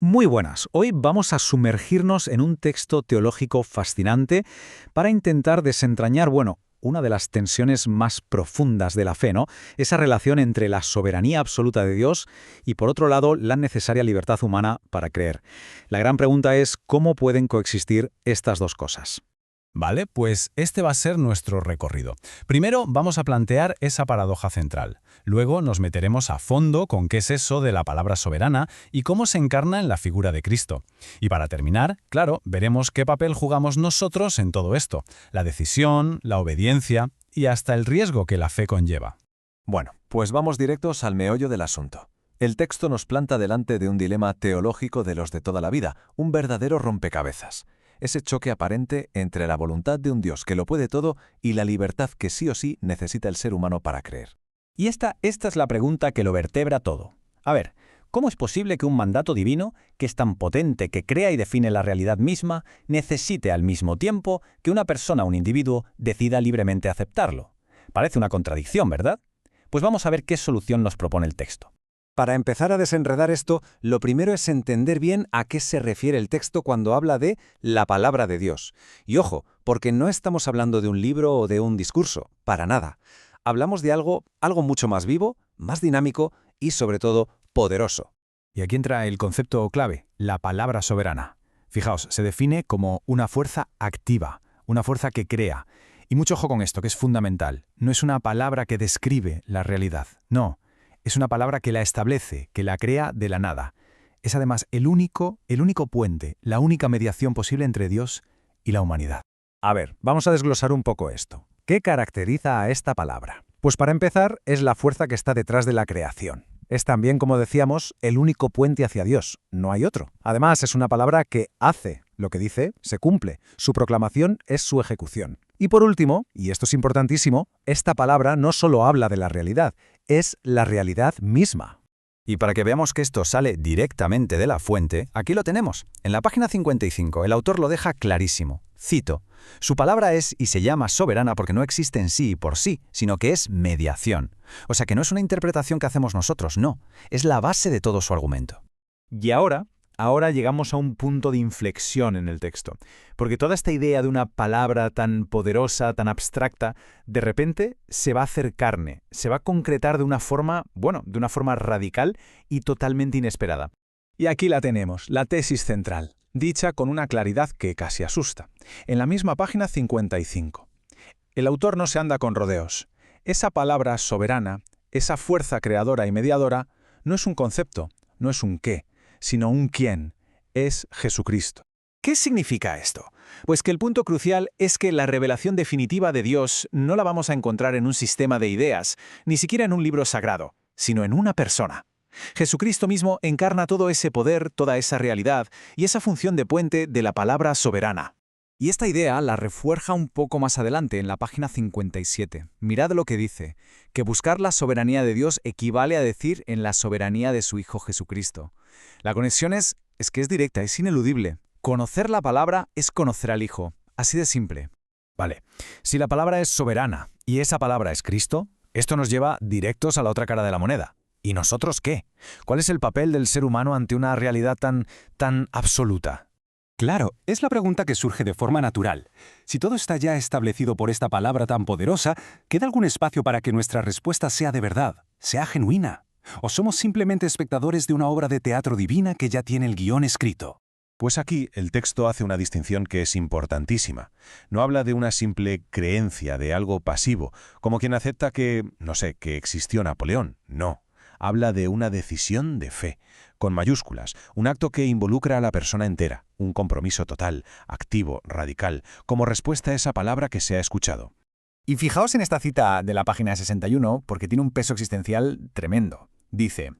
Muy buenas. Hoy vamos a sumergirnos en un texto teológico fascinante para intentar desentrañar, una de las tensiones más profundas de la fe, ¿no? Esa relación entre la soberanía absoluta de Dios y, por otro lado, la necesaria libertad humana para creer. La gran pregunta es, ¿cómo pueden coexistir estas dos cosas? Vale, pues este va a ser nuestro recorrido. Primero vamos a plantear esa paradoja central. Luego nos meteremos a fondo con qué es eso de la palabra soberana y cómo se encarna en la figura de Cristo. Y para terminar, claro, veremos qué papel jugamos nosotros en todo esto, la decisión, la obediencia y hasta el riesgo que la fe conlleva. Bueno, pues vamos directos al meollo del asunto. El texto nos planta delante de un dilema teológico de los de toda la vida, un verdadero rompecabezas. Ese choque aparente entre la voluntad de un Dios que lo puede todo y la libertad que sí o sí necesita el ser humano para creer. Y esta es la pregunta que lo vertebra todo. A ver, ¿cómo es posible que un mandato divino, que es tan potente que crea y define la realidad misma, necesite al mismo tiempo que una persona, un individuo, decida libremente aceptarlo? Parece una contradicción, ¿verdad? Pues vamos a ver qué solución nos propone el texto. Para empezar a desenredar esto, lo primero es entender bien a qué se refiere el texto cuando habla de la palabra de Dios. Y ojo, porque no estamos hablando de un libro o de un discurso, para nada. Hablamos de algo mucho más vivo, más dinámico y, sobre todo, poderoso. Y aquí entra el concepto clave, la palabra soberana. Fijaos, se define como una fuerza activa, una fuerza que crea. Y mucho ojo con esto, que es fundamental. No es una palabra que describe la realidad, no. Es una palabra que la establece, que la crea de la nada. Es además el único puente, la única mediación posible entre Dios y la humanidad. A ver, vamos a desglosar un poco esto. ¿Qué caracteriza a esta palabra? Pues para empezar, es la fuerza que está detrás de la creación. Es también, como decíamos, el único puente hacia Dios, no hay otro. Además, es una palabra que hace lo que dice, se cumple. Su proclamación es su ejecución. Y por último, y esto es importantísimo, esta palabra no solo habla de la realidad, es la realidad misma. Y para que veamos que esto sale directamente de la fuente, aquí lo tenemos. En la página 55, el autor lo deja clarísimo. Cito: su palabra es y se llama soberana porque no existe en sí y por sí, sino que es mediación. O sea que no es una interpretación que hacemos nosotros, no. Es la base de todo su argumento. Y ahora llegamos a un punto de inflexión en el texto, porque toda esta idea de una palabra tan poderosa, tan abstracta, de repente se va a hacer carne, se va a concretar de una forma radical y totalmente inesperada. Y aquí la tenemos, la tesis central, dicha con una claridad que casi asusta. En la misma página 55. El autor no se anda con rodeos. Esa palabra soberana, esa fuerza creadora y mediadora, no es un concepto, no es un qué, sino un quién, es Jesucristo. ¿Qué significa esto? Pues que el punto crucial es que la revelación definitiva de Dios no la vamos a encontrar en un sistema de ideas, ni siquiera en un libro sagrado, sino en una persona. Jesucristo mismo encarna todo ese poder, toda esa realidad y esa función de puente de la palabra soberana. Y esta idea la refuerza un poco más adelante en la página 57. Mirad lo que dice, que buscar la soberanía de Dios equivale a decir en la soberanía de su Hijo Jesucristo. La conexión es que es directa, es ineludible. Conocer la palabra es conocer al Hijo, así de simple. Vale, si la palabra es soberana y esa palabra es Cristo, esto nos lleva directos a la otra cara de la moneda. ¿Y nosotros qué? ¿Cuál es el papel del ser humano ante una realidad tan absoluta? Claro, es la pregunta que surge de forma natural. Si todo está ya establecido por esta palabra tan poderosa, ¿queda algún espacio para que nuestra respuesta sea de verdad, sea genuina? ¿O somos simplemente espectadores de una obra de teatro divina que ya tiene el guión escrito? Pues aquí el texto hace una distinción que es importantísima. No habla de una simple creencia, de algo pasivo, como quien acepta que existió Napoleón. No. Habla de una decisión de fe, con mayúsculas, un acto que involucra a la persona entera, un compromiso total, activo, radical, como respuesta a esa palabra que se ha escuchado. Y fijaos en esta cita de la página 61, porque tiene un peso existencial tremendo. Dice: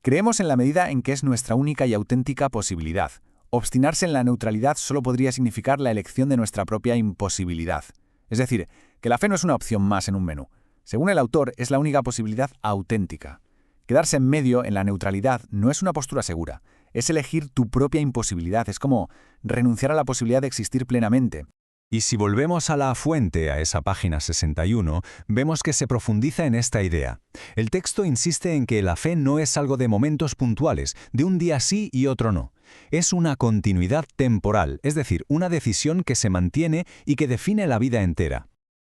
creemos en la medida en que es nuestra única y auténtica posibilidad. Obstinarse en la neutralidad solo podría significar la elección de nuestra propia imposibilidad. Es decir, que la fe no es una opción más en un menú. Según el autor, es la única posibilidad auténtica. Quedarse en medio, en la neutralidad, no es una postura segura. Es elegir tu propia imposibilidad. Es como renunciar a la posibilidad de existir plenamente. Y si volvemos a la fuente, a esa página 61, vemos que se profundiza en esta idea. El texto insiste en que la fe no es algo de momentos puntuales, de un día sí y otro no. Es una continuidad temporal, es decir, una decisión que se mantiene y que define la vida entera.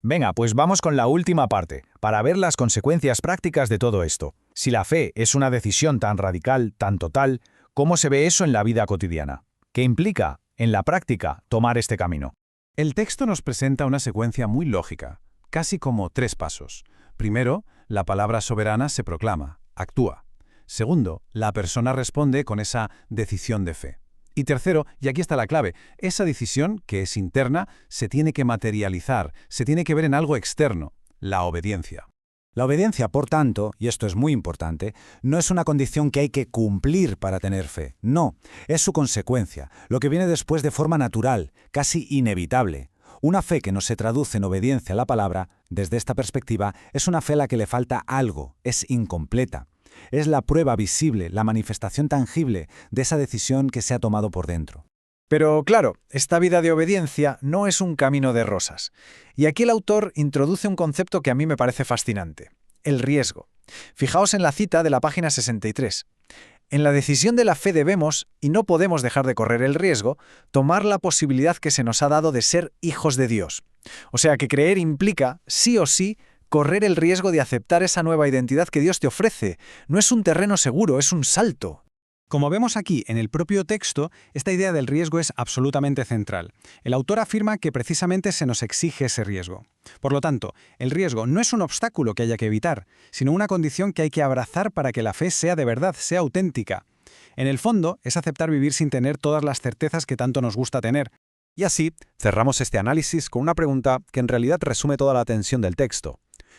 Venga, pues vamos con la última parte, para ver las consecuencias prácticas de todo esto. Si la fe es una decisión tan radical, tan total, ¿cómo se ve eso en la vida cotidiana? ¿Qué implica, en la práctica, tomar este camino? El texto nos presenta una secuencia muy lógica, casi como 3 pasos. Primero, la palabra soberana se proclama, actúa. Segundo, la persona responde con esa decisión de fe. Y tercero, y aquí está la clave, esa decisión, que es interna, se tiene que materializar, se tiene que ver en algo externo, la obediencia. La obediencia, por tanto, y esto es muy importante, no es una condición que hay que cumplir para tener fe. No, es su consecuencia, lo que viene después de forma natural, casi inevitable. Una fe que no se traduce en obediencia a la palabra, desde esta perspectiva, es una fe a la que le falta algo, es incompleta. Es la prueba visible, la manifestación tangible de esa decisión que se ha tomado por dentro. Pero claro, esta vida de obediencia no es un camino de rosas. Y aquí el autor introduce un concepto que a mí me parece fascinante, el riesgo. Fijaos en la cita de la página 63. En la decisión de la fe debemos, y no podemos dejar de correr el riesgo, tomar la posibilidad que se nos ha dado de ser hijos de Dios. O sea que creer implica, sí o sí, correr el riesgo de aceptar esa nueva identidad que Dios te ofrece. No es un terreno seguro, es un salto. Como vemos aquí en el propio texto, esta idea del riesgo es absolutamente central. El autor afirma que precisamente se nos exige ese riesgo. Por lo tanto, el riesgo no es un obstáculo que haya que evitar, sino una condición que hay que abrazar para que la fe sea de verdad, sea auténtica. En el fondo, es aceptar vivir sin tener todas las certezas que tanto nos gusta tener. Y así, cerramos este análisis con una pregunta que en realidad resume toda la tensión del texto.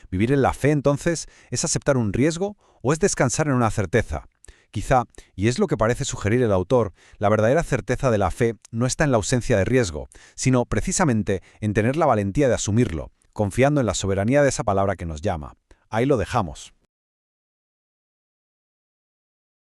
¿Vivir en la fe, entonces, es aceptar un riesgo o es descansar en una certeza? Quizá, y es lo que parece sugerir el autor, la verdadera certeza de la fe no está en la ausencia de riesgo, sino precisamente en tener la valentía de asumirlo, confiando en la soberanía de esa palabra que nos llama. Ahí lo dejamos.